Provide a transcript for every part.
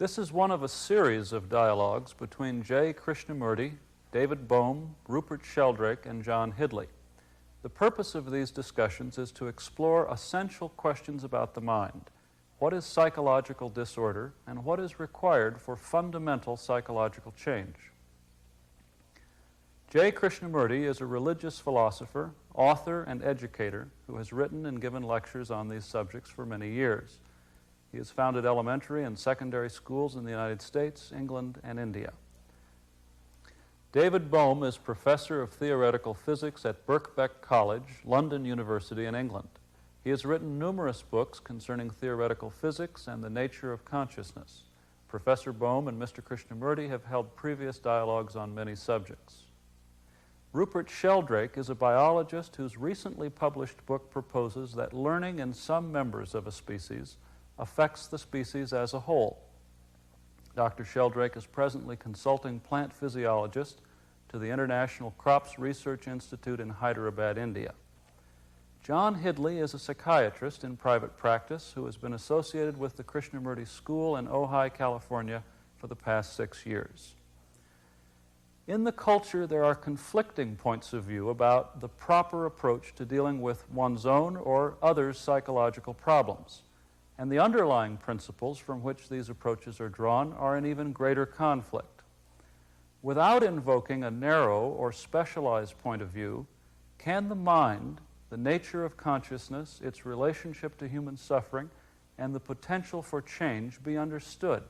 This is one of a series of dialogues between J. Krishnamurti, David Bohm, Rupert Sheldrake, and John Hidley. The purpose of these discussions is to explore essential questions about the mind. What is psychological disorder, and what is required for fundamental psychological change? J. Krishnamurti is a religious philosopher, author, and educator who has written and given lectures on these subjects for many years. He has founded elementary and secondary schools in the United States, England, and India. David Bohm is professor of theoretical physics at Birkbeck College, London University in England. He has written numerous books concerning theoretical physics and the nature of consciousness. Professor Bohm and Mr. Krishnamurti have held previous dialogues on many subjects. Rupert Sheldrake is a biologist whose recently published book proposes that learning in some members of a species affects the species as a whole. Dr. Sheldrake is presently consulting plant physiologist to the International Crops Research Institute in Hyderabad, India. John Hidley is a psychiatrist in private practice who has been associated with the Krishnamurti School in Ojai, California for the past 6 years. In the culture, there are conflicting points of view about the proper approach to dealing with one's own or others' psychological problems. And the underlying principles from which these approaches are drawn are in even greater conflict. Without invoking a narrow or specialized point of view, can the mind, the nature of consciousness, its relationship to human suffering, and the potential for change be understood?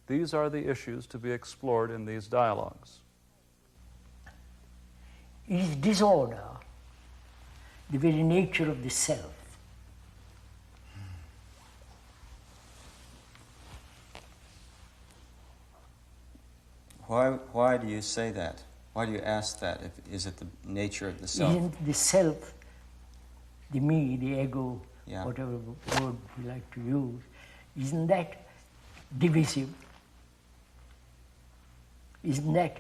These are the issues to be explored in these dialogues. Is disorder the very nature of the self? Why do you say that? Why do you ask that? Is it the nature of the self? Isn't the self, the me, the ego, Yeah. whatever word we like to use, isn't that divisive? Isn't that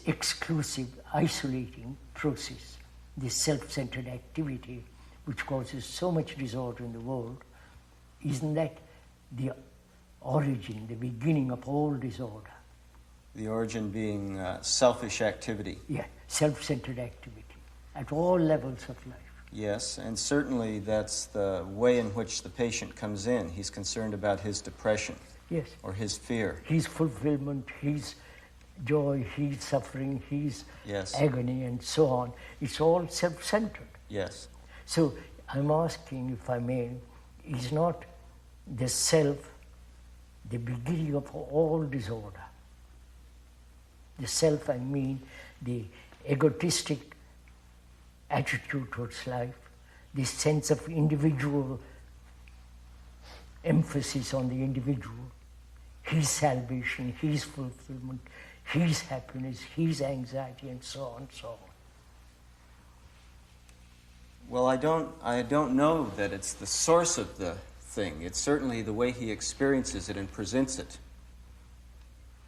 exclusive, isolating process, this self-centered activity which causes so much disorder in the world? Isn't that the origin, the beginning of all disorder? The origin being selfish activity. Yeah, self-centered activity at all levels of life. Yes, and certainly that's the way in which the patient comes in. He's concerned about his depression. Yes. Or his fear. His fulfillment, his joy, his suffering, his Yes. agony, and so on. It's all self-centered. Yes. So I'm asking, if I may, is not the self the beginning of all disorder? The self, I mean, the egotistic attitude towards life, this sense of individual emphasis on the individual, his salvation, his fulfillment, his happiness, his anxiety, and so on and so on. Well, I don't know that it's the source of the thing. It's certainly the way he experiences it and presents it.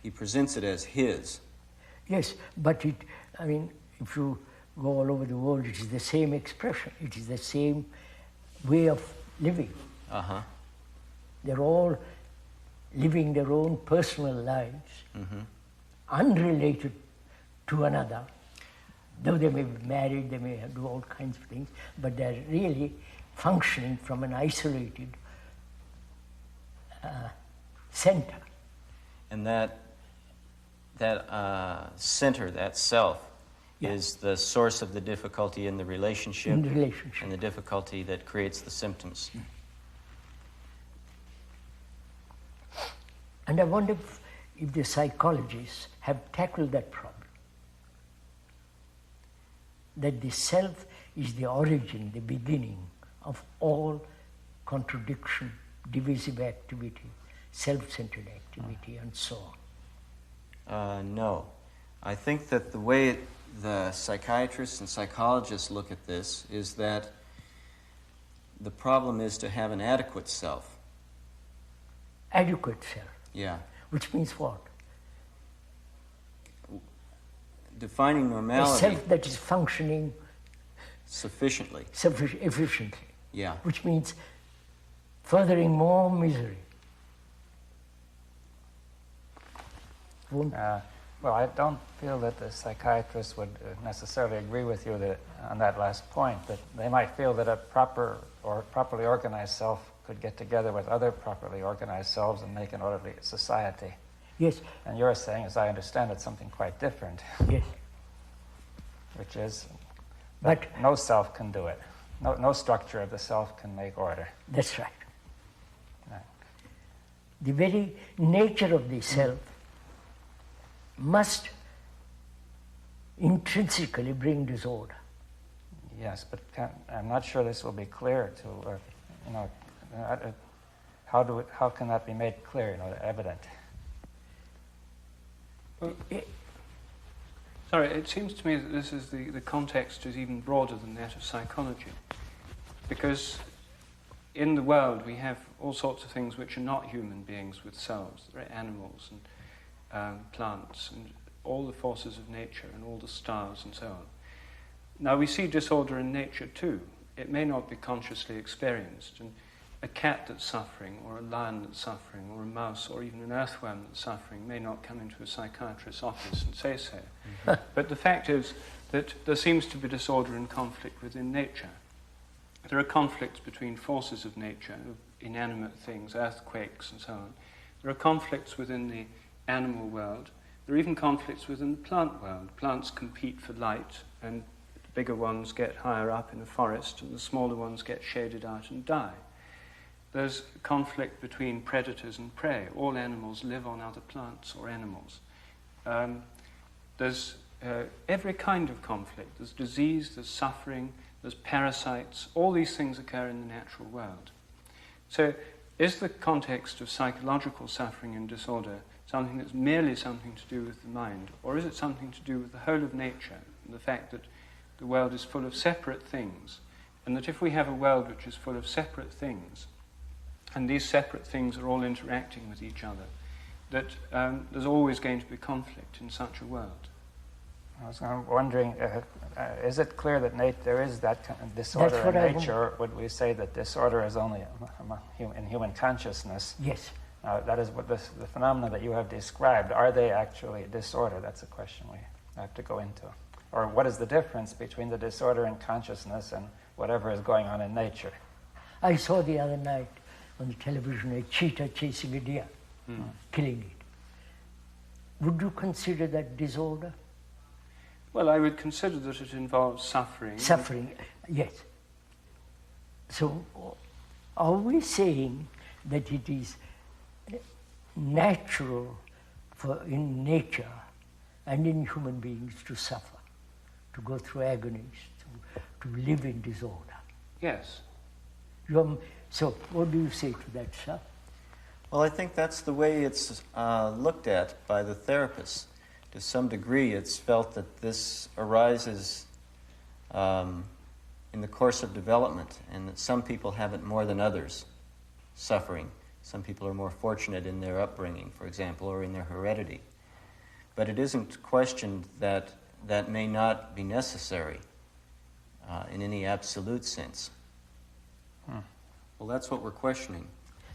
He presents it as his. Yes, but if you go all over the world, it is the same expression. It is the same way of living. Uh-huh. They're all living their own personal lives, unrelated to another. Though they may be married, they may do all kinds of things, but they're really functioning from an isolated center. And that center, that self, is the source of the difficulty in the relationship, and the difficulty that creates the symptoms. And I wonder if the psychologists have tackled that problem. That the self is the origin, the beginning of all contradiction, divisive activity, self-centered activity, and so on. No. I think that the way the psychiatrists and psychologists look at this is that the problem is to have an adequate self. Adequate self. Yeah. Which means what? Defining normality. A self that is functioning sufficiently. Efficiently. Yeah. Which means furthering more misery. won't. Well, I don't feel that the psychiatrist would necessarily agree with you that, on that last point, that they might feel that a proper or properly organized self could get together with other properly organized selves and make an orderly society. Yes. And you're saying, as I understand it, something quite different. Yes. Which is that no self can do it. No structure of the self can make order. That's right. Right. The very nature of the self must intrinsically bring disorder. Yes, but I'm not sure this will be clear to, how can that be made clear, evident? Well, sorry, it seems to me that this is the context is even broader than that of psychology. Because in the world we have all sorts of things which are not human beings with selves. There are animals and plants and all the forces of nature and all the stars and so on. Now we see disorder in nature too. It may not be consciously experienced. And a cat that's suffering, or a lion that's suffering, or a mouse, or even an earthworm that's suffering may not come into a psychiatrist's office and say so. But the fact is that there seems to be disorder and conflict within nature. There are conflicts between forces of nature, inanimate things, earthquakes and so on. There are conflicts within the animal world. There are even conflicts within the plant world. Plants compete for light, and the bigger ones get higher up in a forest, and the smaller ones get shaded out and die. There's conflict between predators and prey. All animals live on other plants or animals. There's every kind of conflict. There's disease, there's suffering, there's parasites. All these things occur in the natural world. So is the context of psychological suffering and disorder something that's merely something to do with the mind, or is it something to do with the whole of nature, and the fact that the world is full of separate things, and that if we have a world which is full of separate things, and these separate things are all interacting with each other, that there's always going to be conflict in such a world? I was wondering, is it clear that there is that kind of disorder in nature, or would we say that disorder is only in human consciousness? Yes. That is what the phenomena that you have described. Are they actually disorder? That's a question we have to go into. Or what is the difference between the disorder in consciousness and whatever is going on in nature? I saw the other night on the television a cheetah chasing a deer, killing it. Would you consider that disorder? Well, I would consider that it involves suffering. Suffering, yes. So are we saying that it is natural in nature and in human beings to suffer, to go through agonies, to live in disorder? Yes. So what do you say to that, sir? Well, I think that's the way it's looked at by the therapists. To some degree, it's felt that this arises in the course of development, and that some people have it more than others, suffering. Some people are more fortunate in their upbringing, for example, or in their heredity. But it isn't questioned that that may not be necessary in any absolute sense. Well, that's what we're questioning.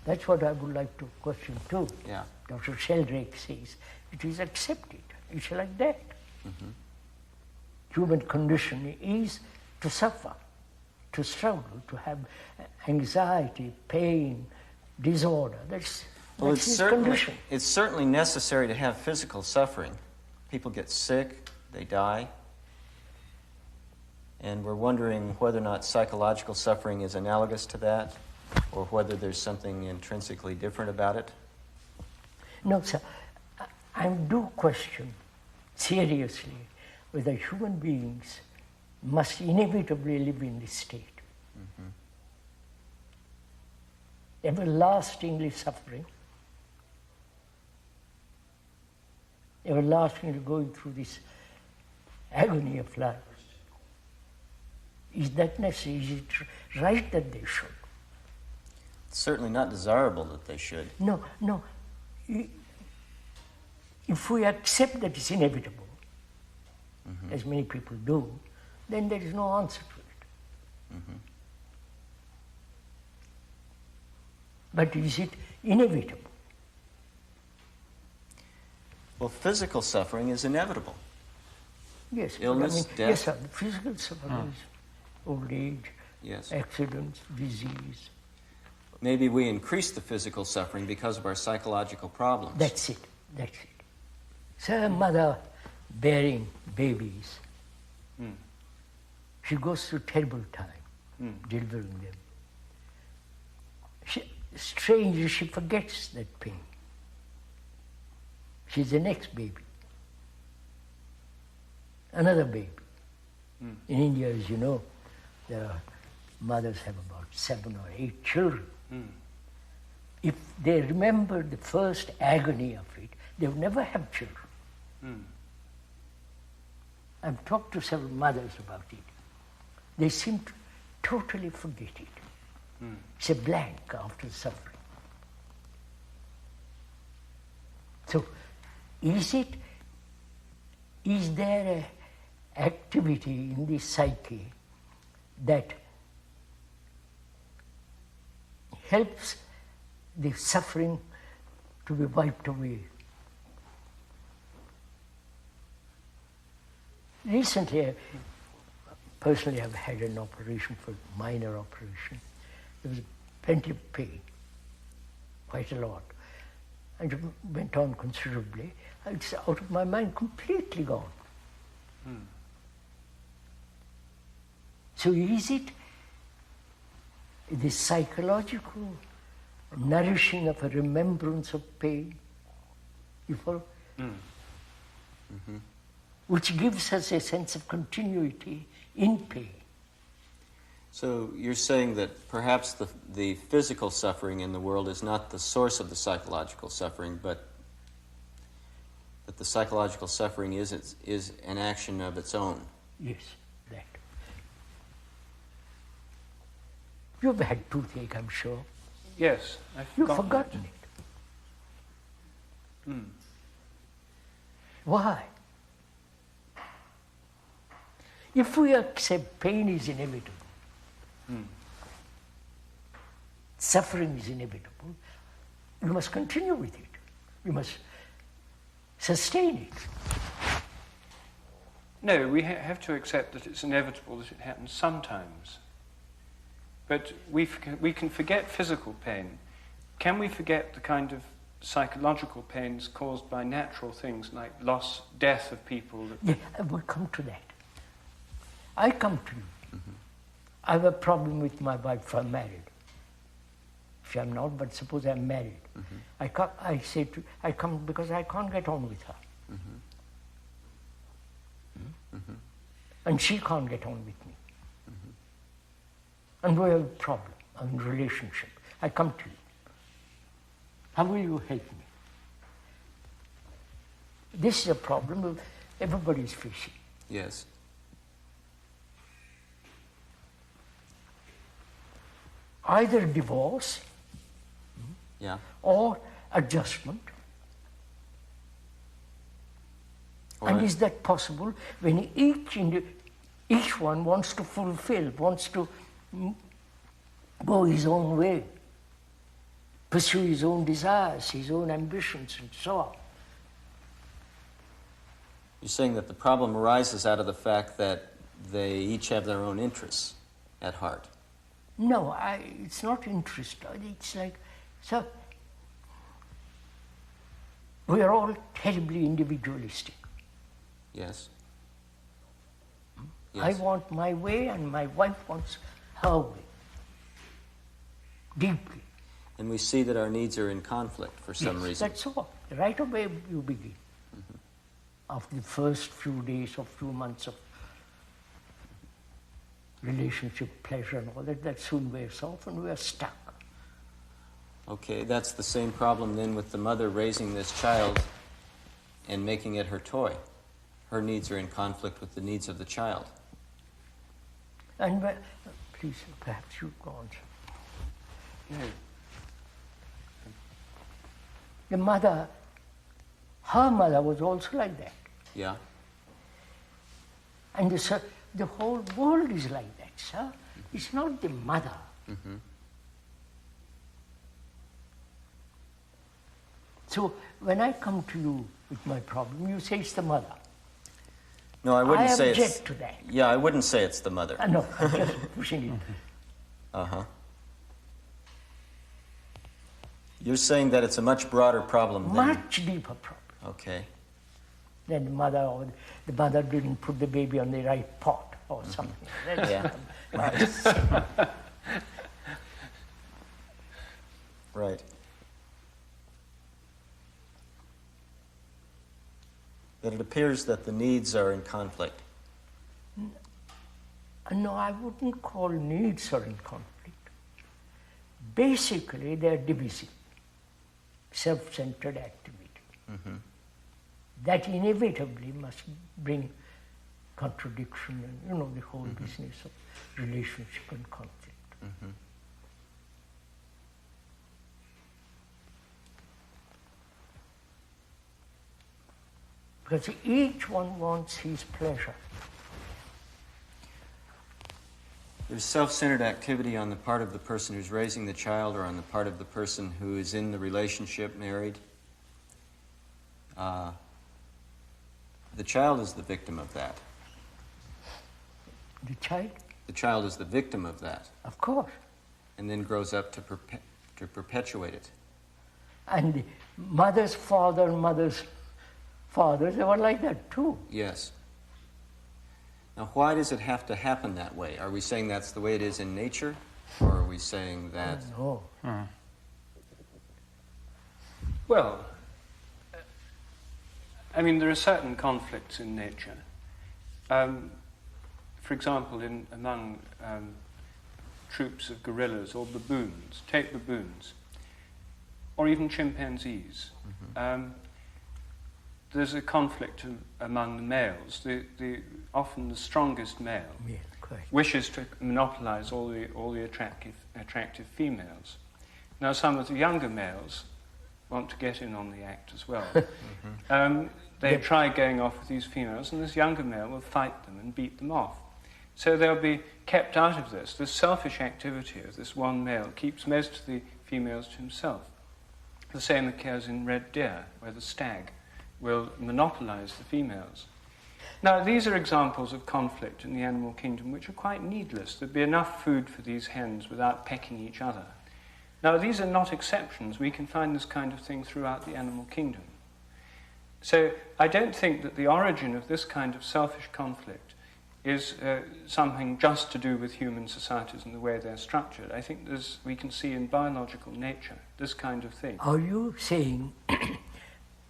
That's what I would like to question too. Yeah. Dr. Sheldrake says it is accepted. It's like that. Mm-hmm. Human condition is to suffer, to struggle, to have anxiety, pain, disorder. That's his condition. It's certainly necessary to have physical suffering. People get sick, they die. And we're wondering whether or not psychological suffering is analogous to that, or whether there's something intrinsically different about it. No, sir. I do question seriously whether human beings must inevitably live in this state. Mm-hmm. Everlastingly suffering, everlastingly going through this agony of life. Is that necessary? Is it right that they should? It's certainly not desirable that they should. No. If we accept that it's inevitable, as many people do, then there is no answer to it. Mm-hmm. But is it inevitable? Well, physical suffering is inevitable. Yes. Illness, but death. Yes, sir. The physical suffering is old age, Yes. accidents, disease. Maybe we increase the physical suffering because of our psychological problems. That's it. That's it. So a mother bearing babies, she goes through terrible time delivering them. Strangely, she forgets that pain. She's the next baby. Another baby. In India, as you know, mothers have about 7 or 8 children. If they remember the first agony of it, they will never have children. I've talked to several mothers about it. They seem to totally forget it. It's a blank after suffering. So, is there a activity in the psyche that helps the suffering to be wiped away? Recently, personally, I've had an operation, for minor operation. There was plenty of pain, quite a lot. And it went on considerably. It's out of my mind, completely gone. So is it the psychological nourishing of a remembrance of pain, you follow? Which gives us a sense of continuity in pain. So you're saying that perhaps the physical suffering in the world is not the source of the psychological suffering, but that the psychological suffering is an action of its own. Yes, that. You've had toothache, I'm sure. Yes, I've You've forgotten it. Why? If we accept pain is inevitable, suffering is inevitable, you must continue with it. You must sustain it. No, we have to accept that it's inevitable that it happens sometimes. But we can forget physical pain. Can we forget the kind of psychological pains caused by natural things like loss, death of people? Yeah, I will come to that. I come to you. I have a problem with my wife if I'm married. If I'm not, but suppose I'm married. I come because I can't get on with her. And she can't get on with me. And we have a problem, a relationship. I come to you. How will you help me? This is a problem everybody is facing. Yes. Either divorce or adjustment. And is that possible when each one wants to fulfill, wants to go his own way, pursue his own desires, his own ambitions, and so on? You're saying that the problem arises out of the fact that they each have their own interests at heart. No, it's not interest. It's like, so we are all terribly individualistic. Yes. I want my way and my wife wants her way. Deeply. And we see that our needs are in conflict for some reason. That's all. Right away you begin. After the first few days or few months of relationship, pleasure and all that soon wears off and we are stuck. Okay, that's the same problem then with the mother raising this child and making it her toy. Her needs are in conflict with the needs of the child. And please, perhaps you go on. No. The mother, her mother was also like that. Yeah. And the whole world is like that, sir. It's not the mother. So when I come to you with my problem. You say it's the mother. No, I wouldn't say it's... I object to that. Yeah, I wouldn't say it's the mother. No, I'm just pushing it. Uh-huh. You're saying that it's a much broader problem than... Much deeper problem. Okay. Then the mother didn't put the baby on the right pot or something. That's Yeah. nice. Right. That it appears that the needs are in conflict. No, I wouldn't call needs are in conflict. Basically, they are divisive, self-centered activity. Mm-hmm. That inevitably must bring contradiction and, the whole Mm-hmm. business of relationship and conflict. Mm-hmm. Because each one wants his pleasure. There's self-centered activity on the part of the person who's raising the child or on the part of the person who is in the relationship, married. The child is the victim of that. The child? The child is the victim of that, Of course. and then grows up to perpetuate it. And the mother's father, they were like that too. Yes. Now, why does it have to happen that way? Are we saying that's the way it is in nature, or are we saying that... No. Well, I mean, there are certain conflicts in nature. For example, among troops of gorillas or baboons, take baboons, or even chimpanzees. Mm-hmm. There's a conflict among the males. Often the strongest male wishes to monopolize all the attractive females. Now, some of the younger males want to get in on the act as well. They try going off with these females, and this younger male will fight them and beat them off. So they'll be kept out of this. The selfish activity of this one male keeps most of the females to himself. The same occurs in red deer, where the stag will monopolize the females. Now, these are examples of conflict in the animal kingdom which are quite needless. There'd be enough food for these hens without pecking each other. Now, these are not exceptions. We can find this kind of thing throughout the animal kingdom. So I don't think that the origin of this kind of selfish conflict is something just to do with human societies and the way they're structured. I think we can see in biological nature this kind of thing. Are you saying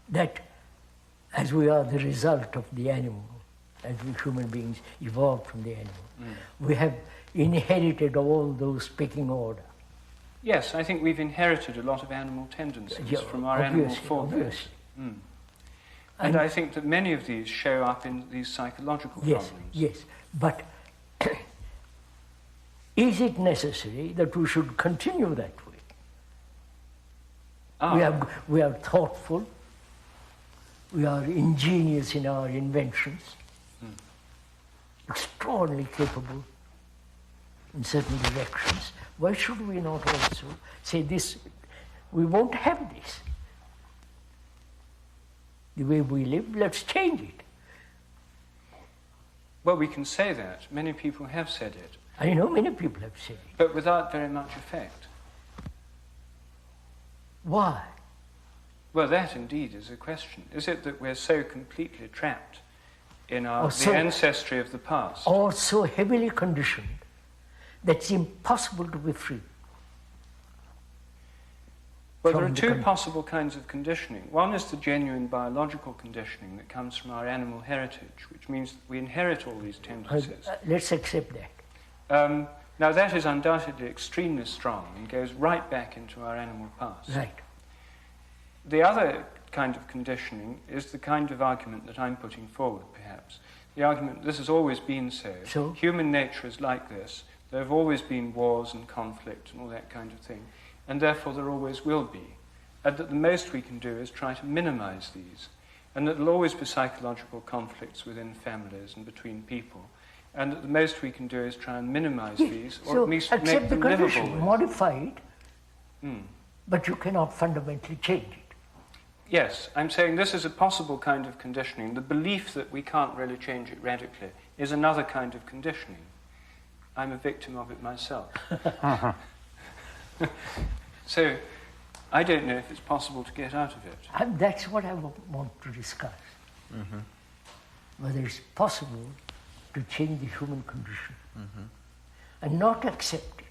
that as we are the result of the animal, as we human beings evolved from the animal, we have inherited all those pecking order? Yes, I think we've inherited a lot of animal tendencies from our animal forebears. And I think that many of these show up in these psychological problems. Yes, but is it necessary that we should continue that way? We are thoughtful, we are ingenious in our inventions, extraordinarily capable in certain directions. Why should we not also say this, we won't have this? The way we live, let's change it. Well, we can say that. Many people have said it. I know many people have said it. But without very much effect. Why? Well, that indeed is a question. Is it that we're so completely trapped in the ancestry of the past? Or so heavily conditioned that it's impossible to be free? Well, there are two possible kinds of conditioning. One is the genuine biological conditioning that comes from our animal heritage, which means that we inherit all these tendencies. Let's accept that. Now, that is undoubtedly extremely strong and goes right back into our animal past. Right. The other kind of conditioning is the kind of argument that I'm putting forward, perhaps. The argument, this has always been so. Human nature is like this. There have always been wars and conflict and all that kind of thing. And therefore there always will be. And that the most we can do is try to minimize these. And that there will always be psychological conflicts within families and between people. And that the most we can do is try and minimize these, or at least make them livable. Modify it, but you cannot fundamentally change it. Yes, I'm saying this is a possible kind of conditioning. The belief that we can't really change it radically is another kind of conditioning. I'm a victim of it myself. So, I don't know if it's possible to get out of it. That's what I want to discuss. Mm-hmm. Whether it's possible to change the human condition Mm-hmm. and not accept it.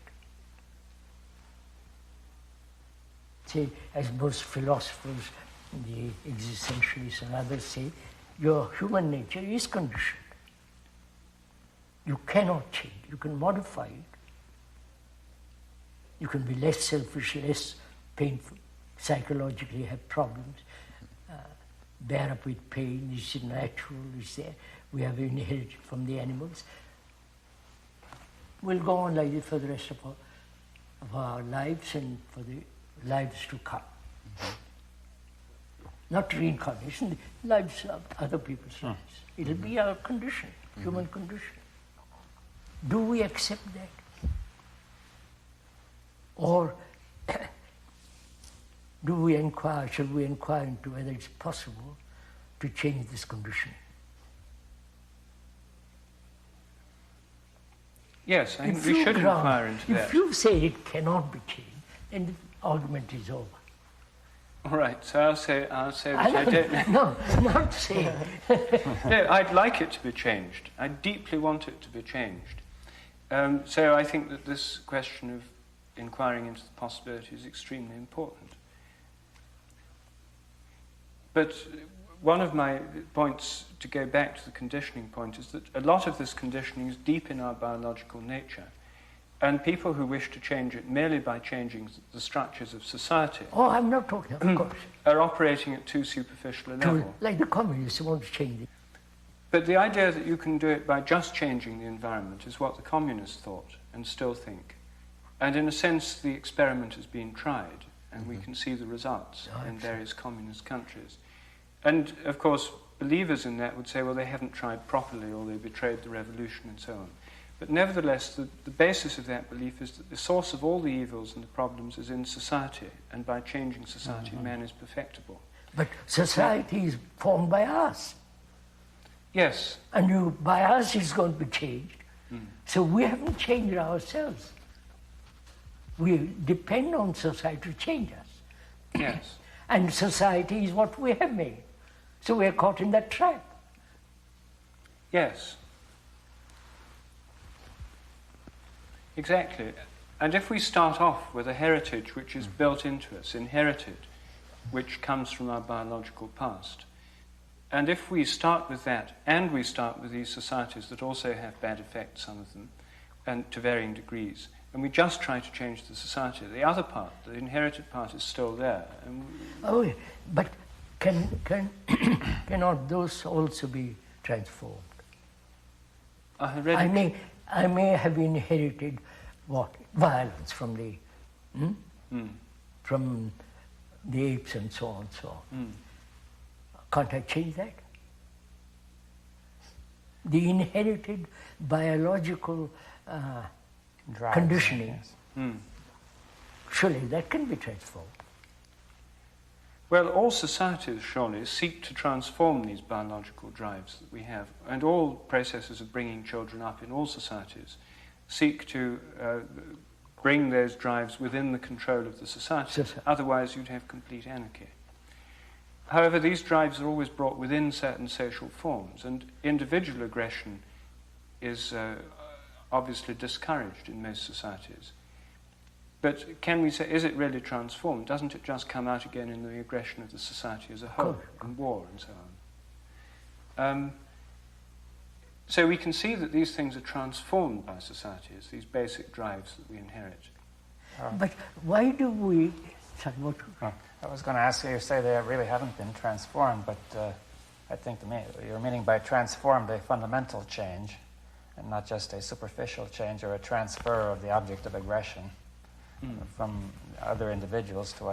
Say, as most philosophers, the existentialists and others say, your human nature is conditioned. You cannot change. You can modify it. You can be less selfish, less painful, psychologically have problems, bear up with pain. Is it natural? Is there? We have inherited from the animals. We'll go on like this for the rest of our lives and for the lives to come. Mm-hmm. Not reincarnation, the lives of other people's lives. It'll be our condition, human condition. Do we accept that? Or do we inquire, shall we inquire into whether it's possible to change this condition? Yes, I think we should inquire into that. If you say it cannot be changed, then the argument is over. All right, so I'll say that I don't know. No, not saying. No, I'd like it to be changed. I deeply want it to be changed. So I think that this question of inquiring into the possibility is extremely important. But one of my points, to go back to the conditioning point, is that a lot of this conditioning is deep in our biological nature. And people who wish to change it merely by changing the structures of society Oh, I'm not talking, of course. are operating at too superficial a level. Like the communists who want to change it. But the idea that you can do it by just changing the environment is what the communists thought and still think. And in a sense, the experiment has been tried, and we can see the results in various communist countries. And, of course, believers in that would say, well, they haven't tried properly, or they betrayed the revolution, and so on. But nevertheless, the basis of that belief is that the source of all the evils and the problems is in society, and by changing society, man is perfectible. But society is formed by us. Yes. And by us it's going to be changed. So we haven't changed ourselves. We depend on society to change us. Yes. And society is what we have made. So we are caught in that trap. Yes. Exactly. And if we start off with a heritage which is built into us, inherited, which comes from our biological past, and if we start with that, and we start with these societies that also have bad effects, some of them, and to varying degrees, and we just try to change the society, the other part, the inherited part, is still there. And But cannot those also be transformed? I may have inherited what? Violence from the apes and so on and so on. Can't I change that? The inherited biological conditioning, surely that can be transformed. Well, all societies, surely, seek to transform these biological drives that we have, and all processes of bringing children up in all societies seek to bring those drives within the control of the society. Otherwise, you'd have complete anarchy. However, these drives are always brought within certain social forms, and individual aggression is obviously discouraged in most societies. But can we say, is it really transformed? Doesn't it just come out again in the aggression of the society as a whole, in war and so on? So we can see that these things are transformed by societies, these basic drives that we inherit. But why do we... I was going to ask you say they really haven't been transformed, but I think you're meaning by transformed a fundamental change, and not just a superficial change or a transfer of the object of aggression from other individuals to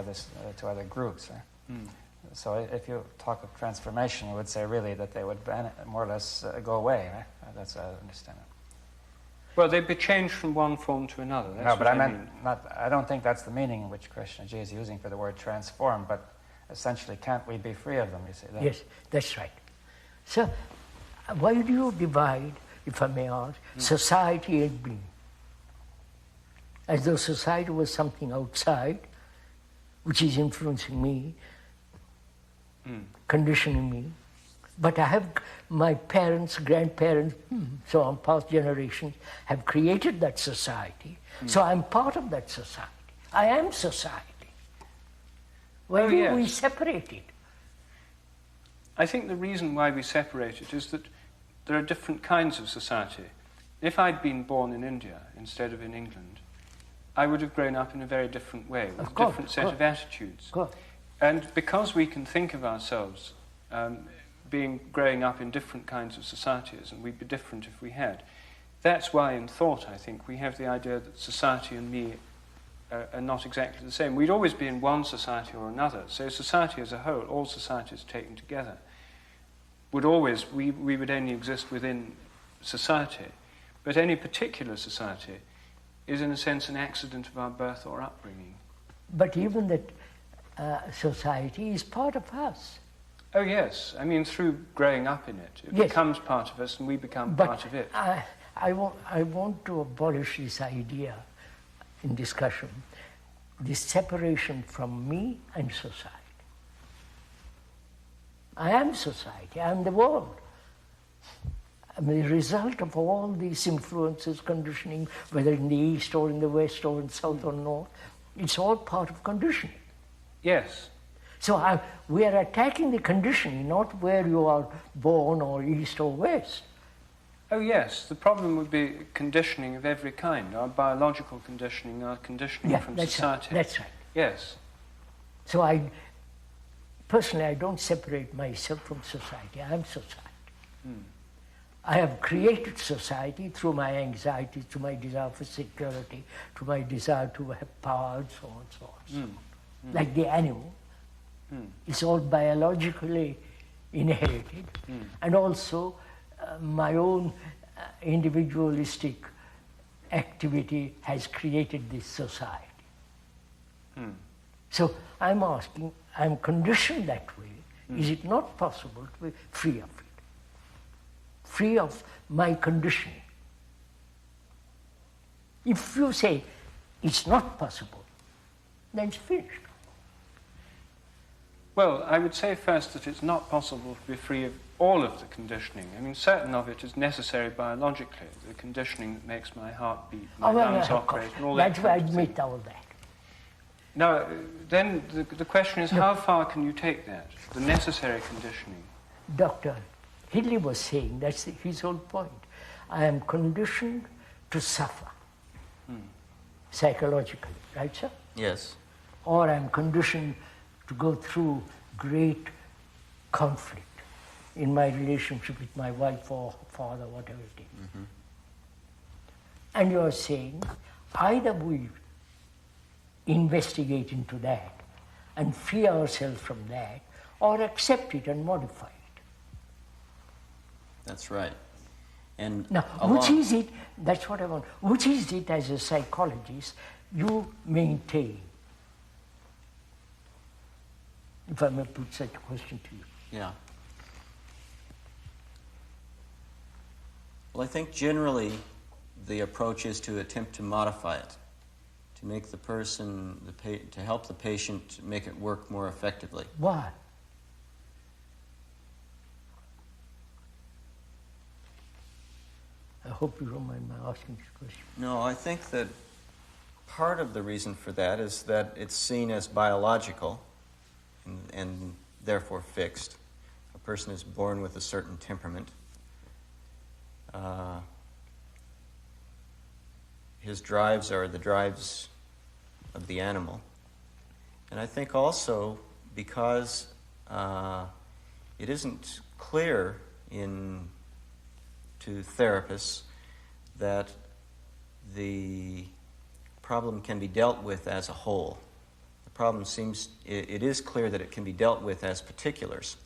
other groups. So if you talk of transformation, you would say really that they would more or less go away. Right? That's how I understand it. Well, they'd be changed from one form to another. That's no, but I mean. I don't think that's the meaning which Krishnaji is using for the word transform, but essentially, can't we be free of them, you see? Yes, that's right. So, why do you divide, if I may ask, society and being? As though society was something outside, which is influencing me, conditioning me. But I have my parents, grandparents, so on, past generations, have created that society. So I'm part of that society. I am society. Why do we separate it? I think the reason why we separate it is that there are different kinds of society. If I'd been born in India instead of in England, I would have grown up in a very different way, with a different set of attitudes. And because we can think of ourselves growing up in different kinds of societies, and we'd be different if we had, that's why in thought, I think, we have the idea that society and me are not exactly the same. We'd always be in one society or another. So society as a whole, all societies taken together, we would only exist within society. But any particular society is in a sense an accident of our birth or upbringing. But even that society is part of us. Oh yes, I mean through growing up in it. It becomes part of us and we become part of it. I want to abolish this idea in discussion, this separation from me and society. I am society, I am the world. I'm the result of all these influences, conditioning, whether in the East or in the West or in South or North, it's all part of conditioning. Yes. So we are attacking the conditioning, not where you are born or East or West. Oh yes, the problem would be conditioning of every kind, our biological conditioning, our conditioning from society. Right. That's right. Yes. So personally, I don't separate myself from society. I am society. I have created society through my anxiety, through my desire for security, through my desire to have power, and so on and so on. Like the animal. It's all biologically inherited. And also my own individualistic activity has created this society. So I'm asking, I'm conditioned that way. Is it not possible to be free of it? Free of my conditioning? If you say it's not possible, then it's finished. Well, I would say first that it's not possible to be free of all of the conditioning. I mean, certain of it is necessary biologically, the conditioning that makes my heart beat, my lungs operate, and all that. That's why I admit all that. Now, then the question is, how far can you take that, the necessary conditioning? Dr. Hidley was saying, that's his whole point. I am conditioned to suffer, psychologically, right, sir? Yes. Or I'm conditioned to go through great conflict in my relationship with my wife or father, whatever it is. And you're saying, either we investigate into that and free ourselves from that, or accept it and modify it. That's right. And now, which is it, that's what I want, which is it as a psychologist you maintain? If I may put such a question to you. Yeah. Well, I think generally the approach is to attempt to modify it, to make the person, to help the patient make it work more effectively. Why? I hope you don't mind my asking this question. No, I think that part of the reason for that is that it's seen as biological and therefore fixed. A person is born with a certain temperament. His drives are the drives of the animal. And I think also because it isn't clear to therapists that the problem can be dealt with as a whole. The problem it is clear that it can be dealt with as particulars.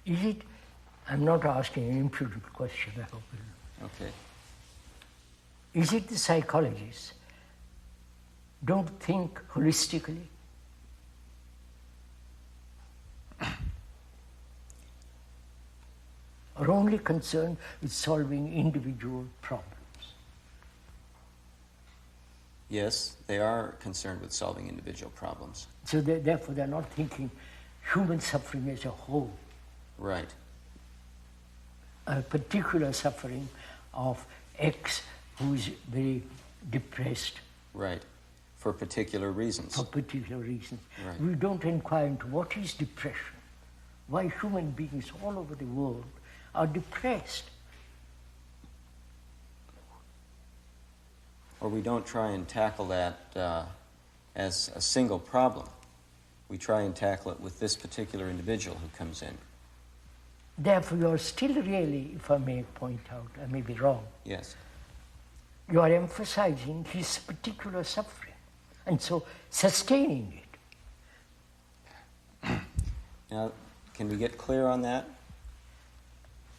Is it, I'm not asking an impudent question, I hope you know. Okay. Is it the psychologists don't think holistically? Are only concerned with solving individual problems? Yes, they are concerned with solving individual problems. So therefore they're not thinking human suffering as a whole. Right. A particular suffering of X who is very depressed. Right. For particular reasons. For particular reasons. Right. We don't inquire into what is depression, why human beings all over the world are depressed. Or we don't try and tackle that as a single problem. We try and tackle it with this particular individual who comes in. Therefore, you are still really, if I may point out, I may be wrong, Yes. you are emphasizing his particular suffering, and so sustaining it. Now, can we get clear on that?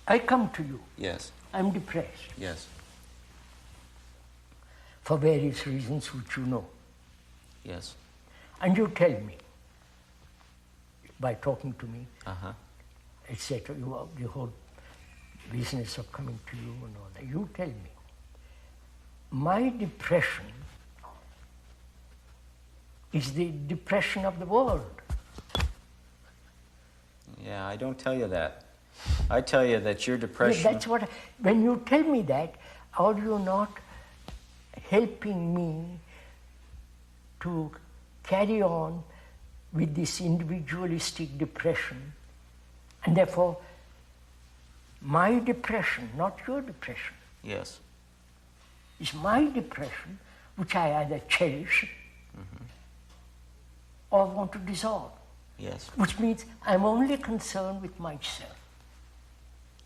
I come to you, Yes. I'm depressed, Yes. for various reasons which you know. Yes. And you tell me, by talking to me, Uh-huh. etc., the whole business of coming to you and all that, you tell me, my depression is the depression of the world. Yeah, I don't tell you that. I tell you that your Yeah, depression... that's what, when you tell me that, are you not helping me to carry on with this individualistic depression? And therefore, my depression, not your depression, Yes. is my depression, which I either cherish or want to dissolve. Yes. Which means I'm only concerned with myself.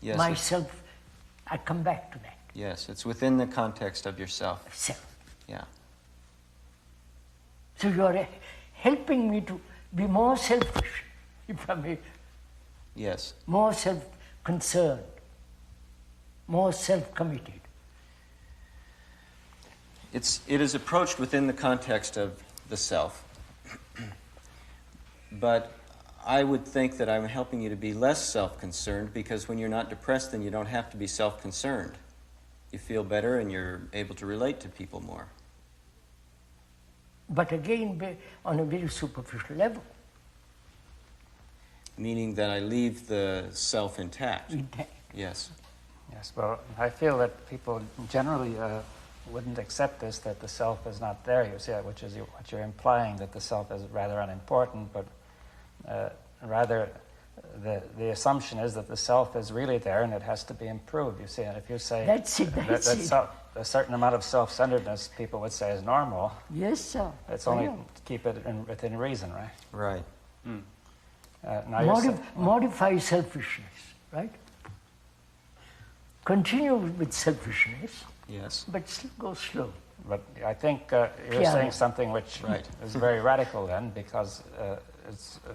Yes. Myself, I come back to that. Yes, it's within the context of yourself. Self. Yeah. So you are helping me to be more selfish, if I may, Yes. more self-concerned, more self-committed. It is approached within the context of the self. But I would think that I'm helping you to be less self-concerned, because when you're not depressed, then you don't have to be self-concerned. You feel better and you're able to relate to people more. But again, on a very superficial level. Meaning that I leave the self intact. Intact. Yes. Yes, well, I feel that people generally wouldn't accept this, that the self is not there, you see, which is what you're implying, that the self is rather unimportant, but rather the assumption is that the self is really there and it has to be improved, you see. And if you say That's it, that's it. A certain amount of self-centeredness, people would say, is normal, Yes, sir. it's only to keep it within reason, right? Right. Now you're Modify selfishness, right? Continue with selfishness, Yes. but go slow. But I think you're saying something which Right. is very radical then, because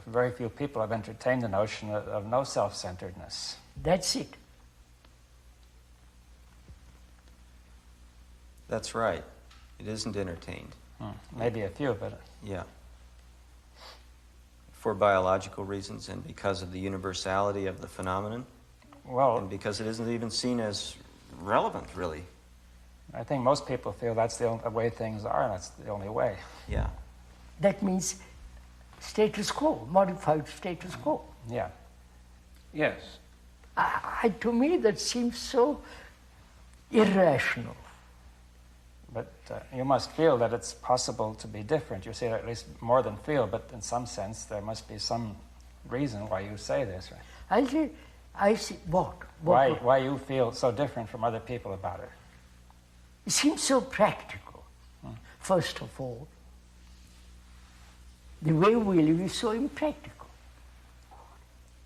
very few people have entertained the notion of no self-centeredness. That's it. That's right. It isn't entertained. Maybe a few, but Yeah. For biological reasons and because of the universality of the phenomenon, well, and because it isn't even seen as relevant, really. I think most people feel that's the only way things are, and that's the only way. Yeah. That means status quo, modified status quo. Yeah. Yes. To me, that seems so irrational. But you must feel that it's possible to be different. You say at least more than feel, but in some sense there must be some reason why you say this, right? I see what? Why you feel so different from other people about it? It seems so practical, first of all. The way we live is so impractical.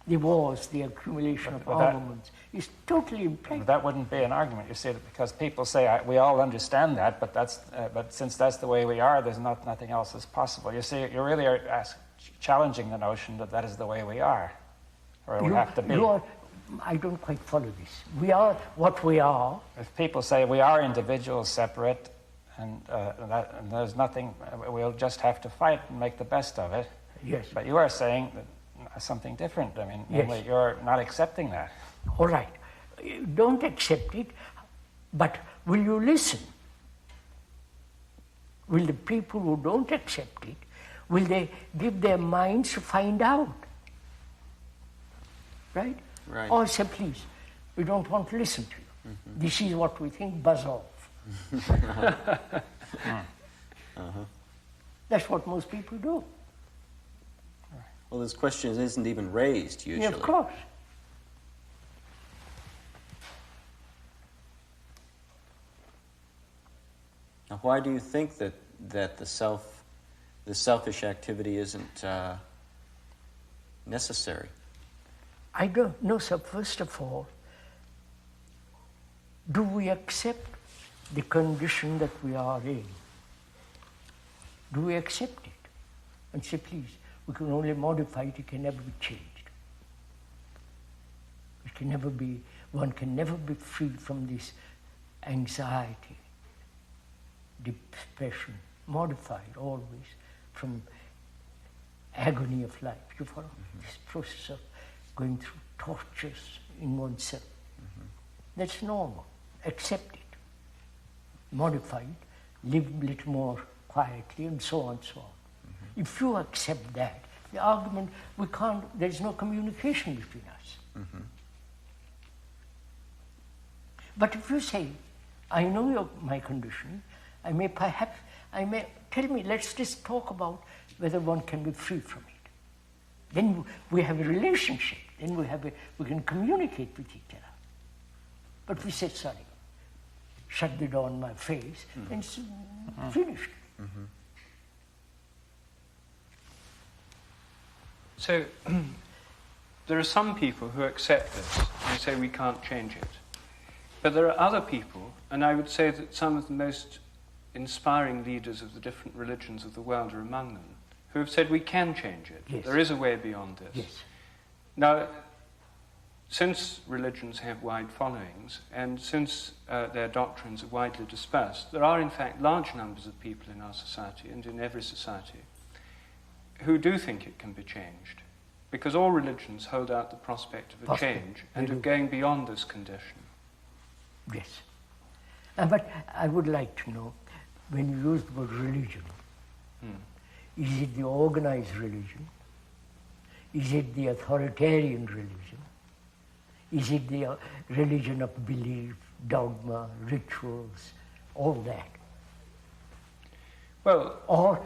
The wars, the accumulation of armaments is totally impractical. That wouldn't be an argument, you see, because people say, we all understand that, but since that's the way we are, there's nothing else is possible. You see, you really are challenging the notion that that is the way we are, or we have to be. I don't quite follow this. We are what we are. If people say we are individuals separate and there's nothing, we'll just have to fight and make the best of it. Yes. But you are saying that something different. I mean, namely, Yes. you're not accepting that. All right. Don't accept it, but will you listen? Will the people who don't accept it, will they give their minds to find out? Right? Right. Or say, please, we don't want to listen to you. Mm-hmm. This is what we think, buzz off. That's what most people do. Well, this question isn't even raised usually. Yeah, of course. Now, why do you think that the selfish activity isn't necessary? I don't know, sir. First of all, do we accept the condition that we are in? Do we accept it? And say, please, we can only modify it, it can never be changed. It can never be, one can never be freed from this anxiety, depression, modified always from agony of life. You follow? This process of going through tortures in oneself. That's normal. Accept it. Modify it. Live a little more quietly, and so on and so on. If you accept that, the argument, we can't, there's no communication between us. But if you say, I know my condition, I may tell me, let's just talk about whether one can be free from it. Then we have a relationship. Then we can communicate with each other. But we say, sorry, shut the door on my face, and it's finished. So there are some people who accept this and say we can't change it. But there are other people, and I would say that some of the most inspiring leaders of the different religions of the world are among them, who have said we can change it. Yes. There is a way beyond this. Yes. Now, since religions have wide followings, and since their doctrines are widely dispersed, there are in fact large numbers of people in our society, and in every society, who do think it can be changed. Because all religions hold out the prospect of a change and of going beyond this condition. Yes. But I would like to know, when you use the word religion, is it the organized religion? Is it the authoritarian religion? Is it the religion of belief, dogma, rituals, all that? Well, or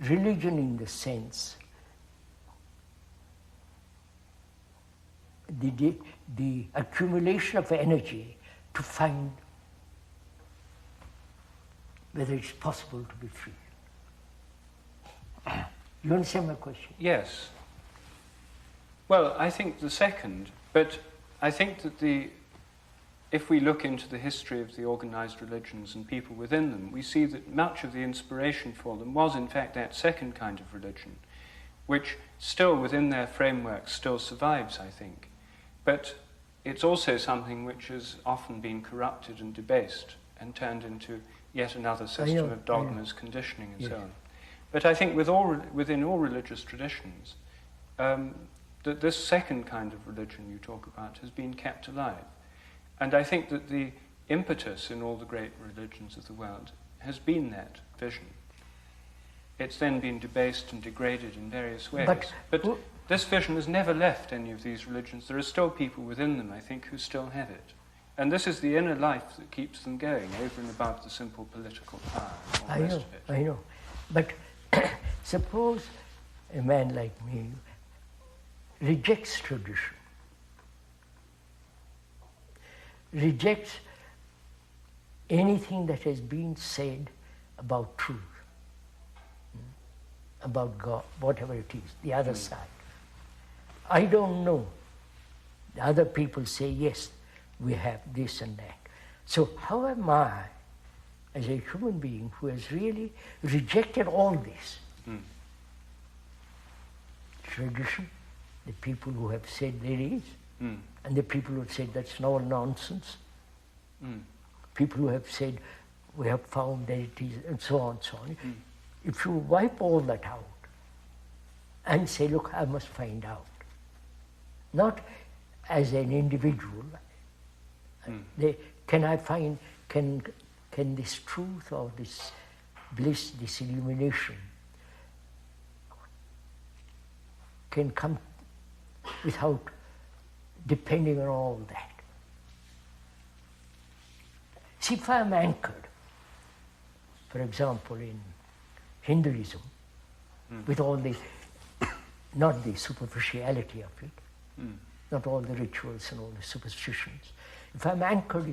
religion in the sense, the accumulation of energy to find whether it's possible to be free. You understand my question? Yes. Well, I think the second, but I think that if we look into the history of the organized religions and people within them, we see that much of the inspiration for them was in fact that second kind of religion, which still within their framework still survives, I think. But it's also something which has often been corrupted and debased and turned into yet another system of dogmas, conditioning, and so on. But I think within all religious traditions, that this second kind of religion you talk about has been kept alive. And I think that the impetus in all the great religions of the world has been that vision. It's then been debased and degraded in various ways. But this vision has never left any of these religions. There are still people within them, I think, who still have it. And this is the inner life that keeps them going, over and above the simple political power and all the rest of it. I know. But suppose a man like me rejects tradition, rejects anything that has been said about truth, about God, whatever it is, the other side. I don't know. The other people say, yes, we have this and that. So how am I, as a human being who has really rejected all this? Tradition, the people who have said there is, And the people who said that's all nonsense. People who have said we have found that it is, and so on, so on. If you wipe all that out and say, look, I must find out, not as an individual, can I find, can this truth or this bliss, this illumination, can come without depending on all that. See, if I'm anchored, for example, in Hinduism, with all the, not the superficiality of it, not all the rituals and all the superstitions, if I'm anchored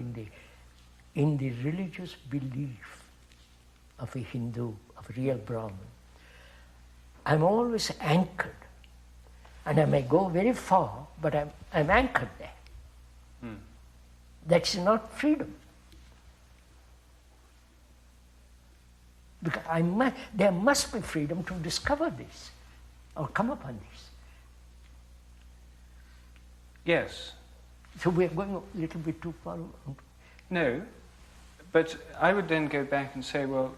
in the religious belief of a Hindu, of a real Brahmin, I'm always anchored. And I may go very far, but I'm anchored there. That's not freedom. Because there must be freedom to discover this, or come upon this. Yes. So we're going a little bit too far. No, but I would then go back and say, well,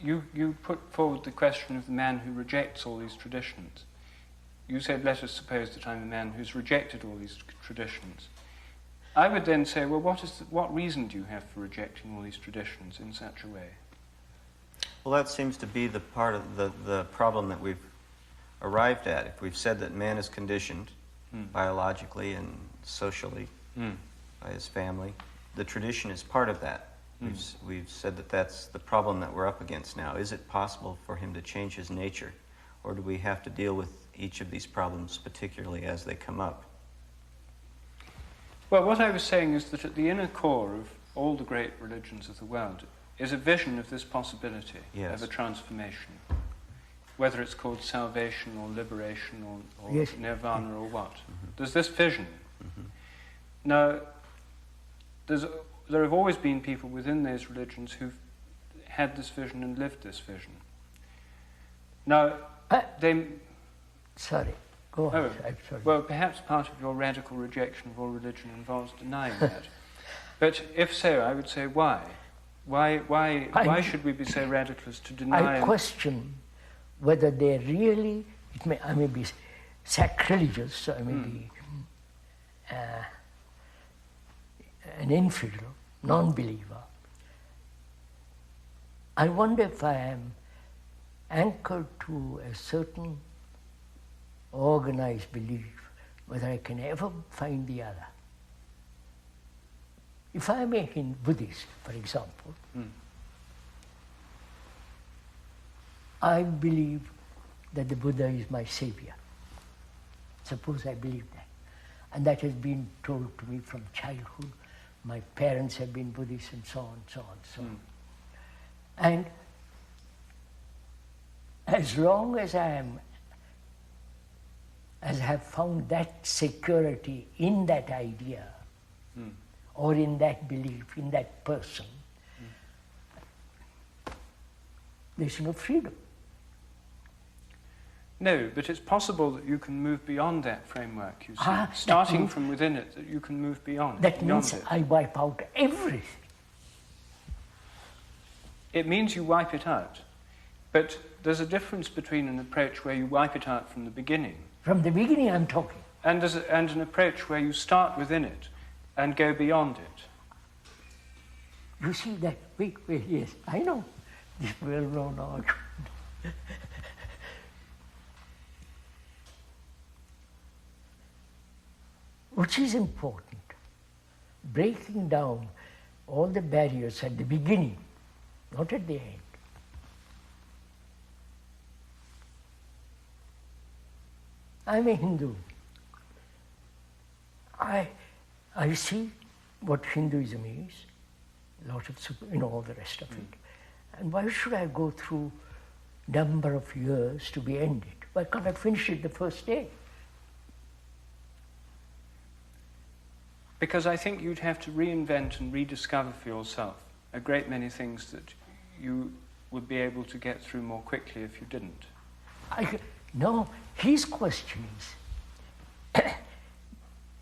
you put forward the question of the man who rejects all these traditions. You said, let us suppose that I'm a man who's rejected all these traditions. I would then say, well, what reason do you have for rejecting all these traditions in such a way? Well, that seems to be the part of the problem that we've arrived at. If we've said that man is conditioned biologically and socially by his family, the tradition is part of that. We've said that that's the problem that we're up against now. Is it possible for him to change his nature, or do we have to deal with each of these problems particularly as they come up? Well, what I was saying is that at the inner core of all the great religions of the world is a vision of this possibility of a transformation, whether it's called salvation or liberation or nirvana or what. There's this vision. Now, there have always been people within those religions who've had this vision and lived this vision. Now, they... Sorry, go on. Oh, I'm sorry. Well, perhaps part of your radical rejection of all religion involves denying that. But if so, I would say why? Why should we be so radical as to deny? I question whether they're really, I may be sacrilegious, so I may be an infidel, non-believer. I wonder if I am anchored to a certain organized belief, whether I can ever find the other. If I am a Buddhist, for example, I believe that the Buddha is my savior. Suppose I believe that. And that has been told to me from childhood. My parents have been Buddhists and so on, so on, so on. And as long as I have found that security in that idea, or in that belief, in that person, there's no freedom. No, but it's possible that you can move beyond that framework, you see. Starting from within it, that you can move beyond. That means I wipe out everything. It means you wipe it out. But there's a difference between an approach where you wipe it out from the beginning. From the beginning I'm talking. And an approach where you start within it and go beyond it. You see that? Wait, yes, I know this well-known argument. Which is important, breaking down all the barriers at the beginning, not at the end. I'm a Hindu. I see what Hinduism is, a lot of all the rest of it. And why should I go through number of years to be ended? Why can't I finish it the first day? Because I think you'd have to reinvent and rediscover for yourself a great many things that you would be able to get through more quickly if you didn't. No, his question is,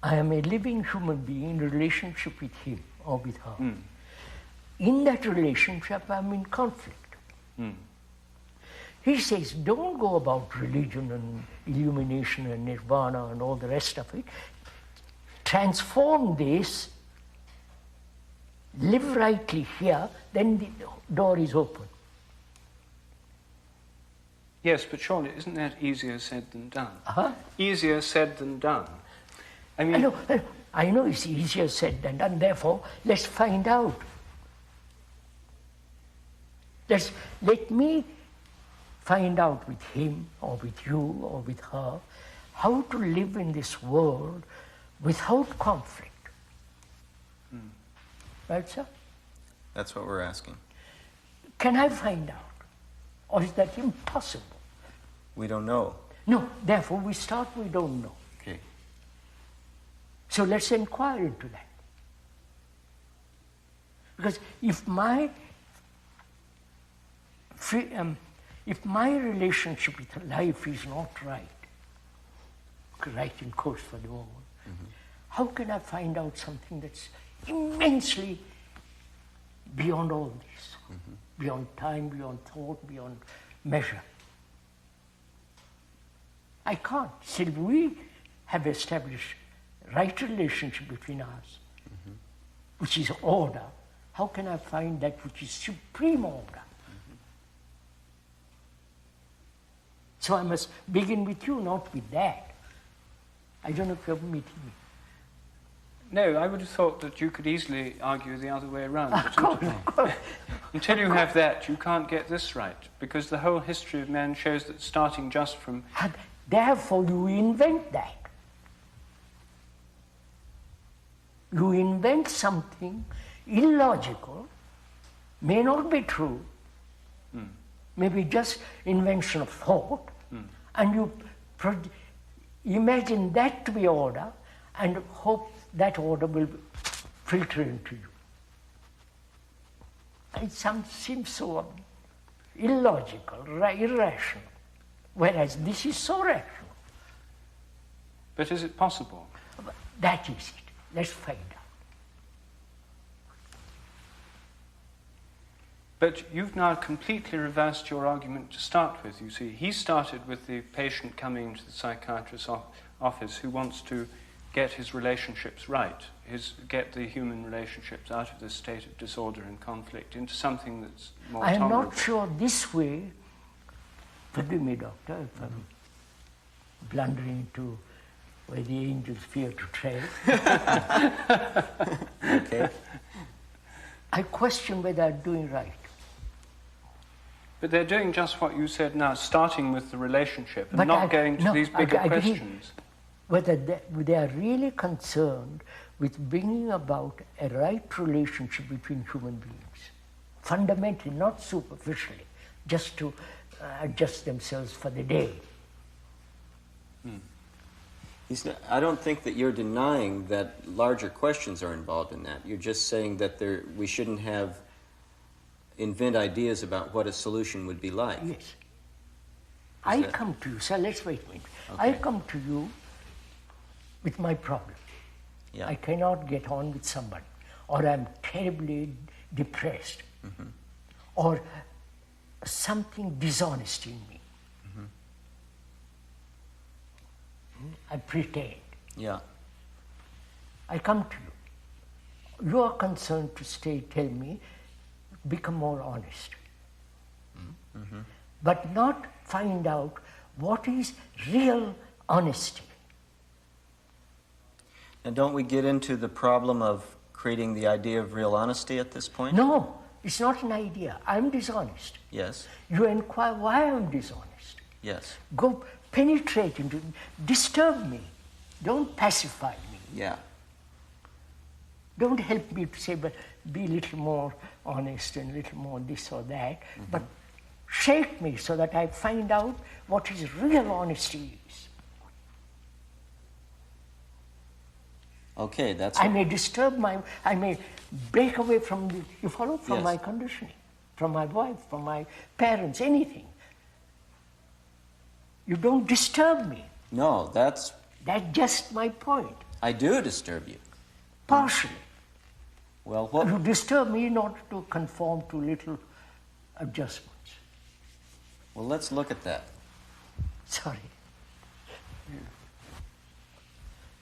I am a living human being in relationship with him or with her. In that relationship, I'm in conflict. He says, don't go about religion and illumination and nirvana and all the rest of it. Transform this, live rightly here, then the door is open. Yes, but surely isn't that easier said than done? Uh-huh. Easier said than done. I mean, I know it's easier said than done, therefore, let's find out. Let me find out with him or with you or with her how to live in this world without conflict. Right, sir? That's what we're asking. Can I find out? Or is that impossible? We don't know. No, therefore we start, we don't know. Okay. So let's inquire into that. Because if my relationship with life is not right in course for the moment, how can I find out something that's immensely beyond all this, beyond time, beyond thought, beyond measure? I can't. Till we have established right relationship between us, which is order, how can I find that which is supreme order? So I must begin with you, not with that. I don't know if you're meeting me. no, I would have thought that you could easily argue the other way around. Of course. Until you have that, you can't get this right, because the whole history of man shows that starting just from... And therefore you invent that. You invent something illogical, may not be true, maybe just invention of thought, and you imagine that to be order and hope that order will filter into you. It seems so illogical, irrational, whereas this is so rational. But is it possible? That is it. Let's find out. But you've now completely reversed your argument to start with, you see. He started with the patient coming to the psychiatrist's office who wants to get his relationships right, get the human relationships out of this state of disorder and conflict into something that's more I am tolerable. not sure this way, forgive me, doctor, if I'm blundering into where the angels fear to tread. Okay. I question whether I'm doing right. But they're doing just what you said now, starting with the relationship and But not going to these bigger I agree. questions. Whether they are really concerned with bringing about a right relationship between human beings, fundamentally, not superficially, just to adjust themselves for the day. I don't think that you're denying that larger questions are involved in that. You're just saying that we shouldn't invent ideas about what a solution would be like. Yes. I come to you, sir, let's wait a minute. Okay. I come to you with my problem. Yeah. I cannot get on with somebody, or I'm terribly depressed, or something dishonest in me. I pretend. Yeah. I come to you. You are concerned to tell me, become more honest. But not find out what is real honesty. And don't we get into the problem of creating the idea of real honesty at this point? No, it's not an idea. I'm dishonest. Yes. You inquire why I'm dishonest. Yes. Go penetrate into, disturb me. Don't pacify me. Yeah. Don't help me to say, but be a little more honest and a little more this or that. But shake me so that I find out what is real honesty is. Okay, that's... I may disturb I may break away from you follow, from Yes. my conditioning, from my wife, from my parents, anything. You don't disturb me. No, that's That's just my point. I do disturb you. Partially. Well, what? You disturb me in order to conform to little adjustments. Well, let's look at that. Sorry.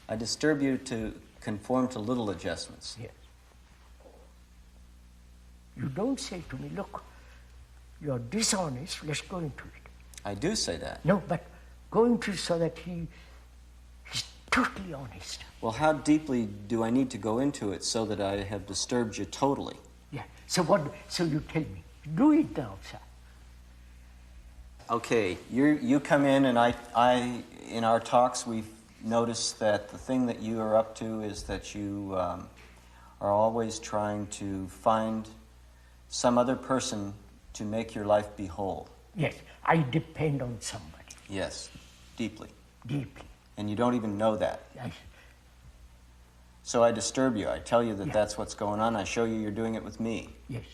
I disturb you to conform to little adjustments. Yes. You don't say to me, look, you're dishonest, let's go into it. I do say that. No, but go into it so that he's totally honest. Well, how deeply do I need to go into it so that I have disturbed you totally? Yeah. So you tell me. Do it now, sir. Okay, you come in, and I in our talks we've noticed that the thing that you are up to is that you are always trying to find some other person to make your life be whole. Yes, I depend on somebody. Yes, deeply. Deeply. And you don't even know that. Yes. So I disturb you. I tell you that Yeah. that's what's going on. I show you you're doing it with me. Yes.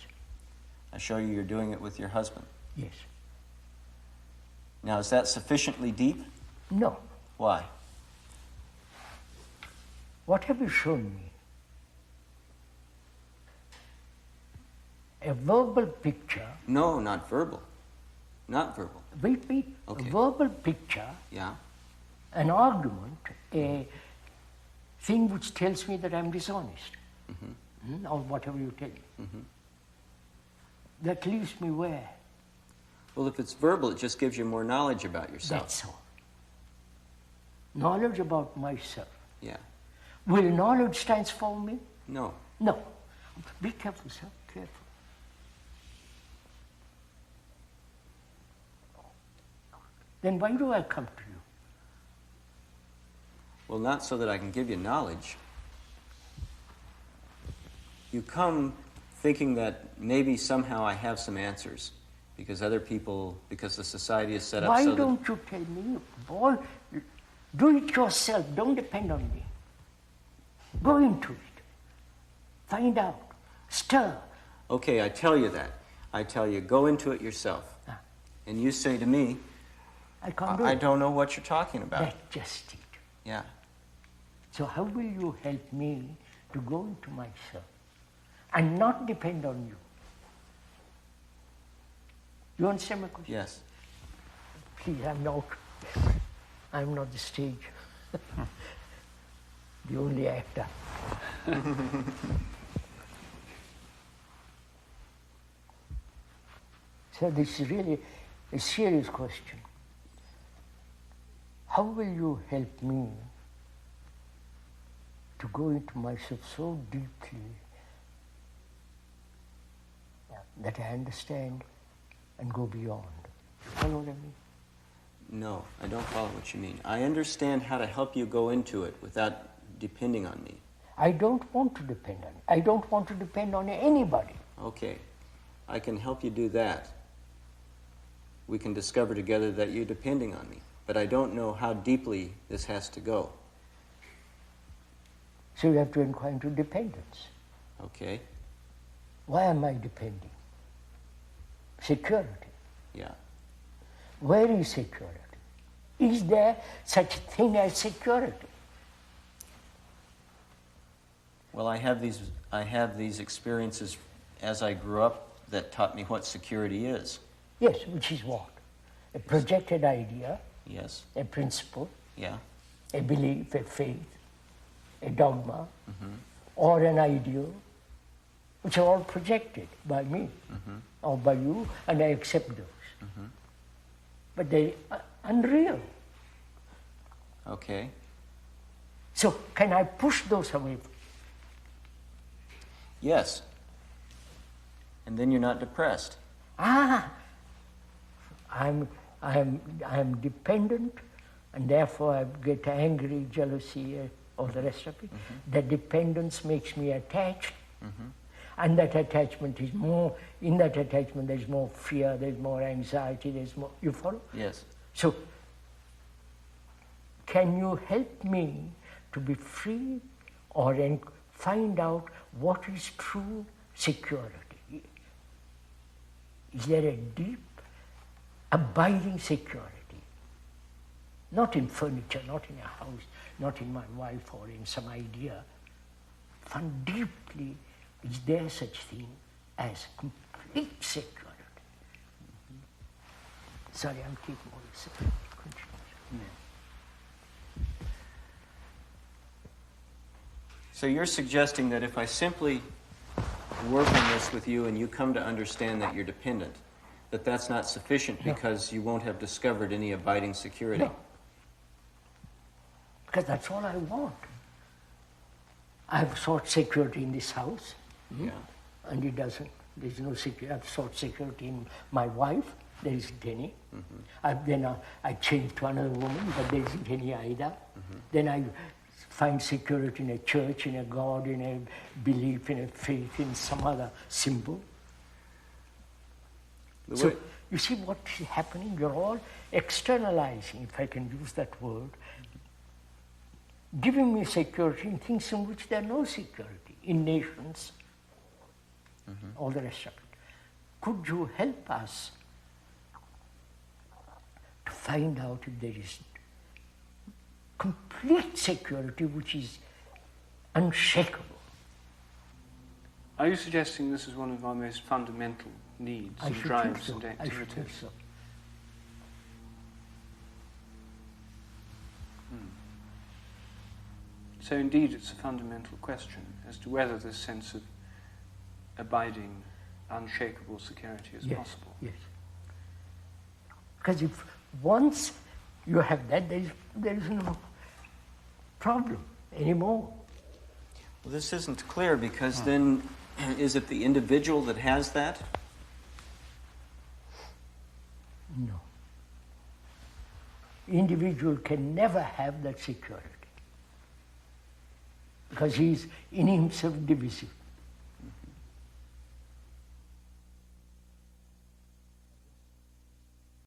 I show you you're doing it with your husband. Yes. Now, is that sufficiently deep? No. Why? What have you shown me? A verbal picture. No, not verbal. Not verbal. Wait. Okay. A verbal picture, Yeah? an argument, a thing which tells me that I'm dishonest. Or whatever you tell me. That leaves me where? Well, if it's verbal, it just gives you more knowledge about yourself. That's all. Knowledge about myself. Yeah. Will knowledge transform me? No. No. Be careful, sir. Careful. Then why do I come to you? Well, not so that I can give you knowledge. You come thinking that maybe somehow I have some answers because other people, because the society is set up Why so don't you tell me, boy, do it yourself, don't depend on me. Go into it. Find out. Stir. Okay, I tell you that. I tell you, go into it yourself. And you say to me, I can't do I it. don't know what you're talking about. That's just it. Yeah. So how will you help me to go into myself and not depend on you? You understand my question? Yes. Please, I'm not the stage. The only actor. So this is really a serious question. How will you help me to go into myself so deeply that I understand and go beyond? Follow what I mean? No, I don't follow what you mean. I understand how to help you go into it without depending on me. I don't want to depend on it. I don't want to depend on anybody. Okay, I can help you do that. We can discover together that you're depending on me, but I don't know how deeply this has to go. So you have to inquire into dependence. Okay? Why am I depending? Security. Yeah. Where is security? Is there such a thing as security? Well, I have these experiences as I grew up that taught me what security is. Yes, which is what? A projected idea, Yes. a principle, Yeah. a belief, a faith, a dogma, or an ideal, which are all projected by me or by you, and I accept those. But they are unreal. Okay. So can I push those away? Yes. And then you're not depressed. I'm dependent, and therefore I get angry, jealousy, all the rest of it. That dependence makes me attached, and that attachment is more. In that attachment, there's more fear, there's more anxiety, there's more. You follow? Yes. So, can you help me to be free, or find out what is true security? Is there a deep, abiding security? Not in furniture, not in a house, not in my wife or in some idea. Found deeply, is there such thing as complete security? Sorry, I'm keeping all this. So you're suggesting that if I simply work on this with you and you come to understand that you're dependent, that that's not sufficient because you won't have discovered any abiding security? No. Because that's all I want. I've sought security in this house, and it doesn't. There's no security. I've sought security in my wife. There isn't any. Then I changed to another woman, but there isn't any either. Then I find security in a church, in a God, in a belief, in a faith, in some other symbol. So you see what's happening? You're all externalizing, if I can use that word, giving me security in things in which there are no security, in nations, all the rest of it. Could you help us to find out if there is complete security which is unshakable? Are you suggesting this is one of our most fundamental needs and drives and activities? I should think so. So indeed it's a fundamental question as to whether this sense of abiding, unshakable security is possible. Yes. Because if once you have that, there is no problem anymore. Well, this isn't clear because then is it the individual that has that? No. Individual can never have that security because he is in himself divisive.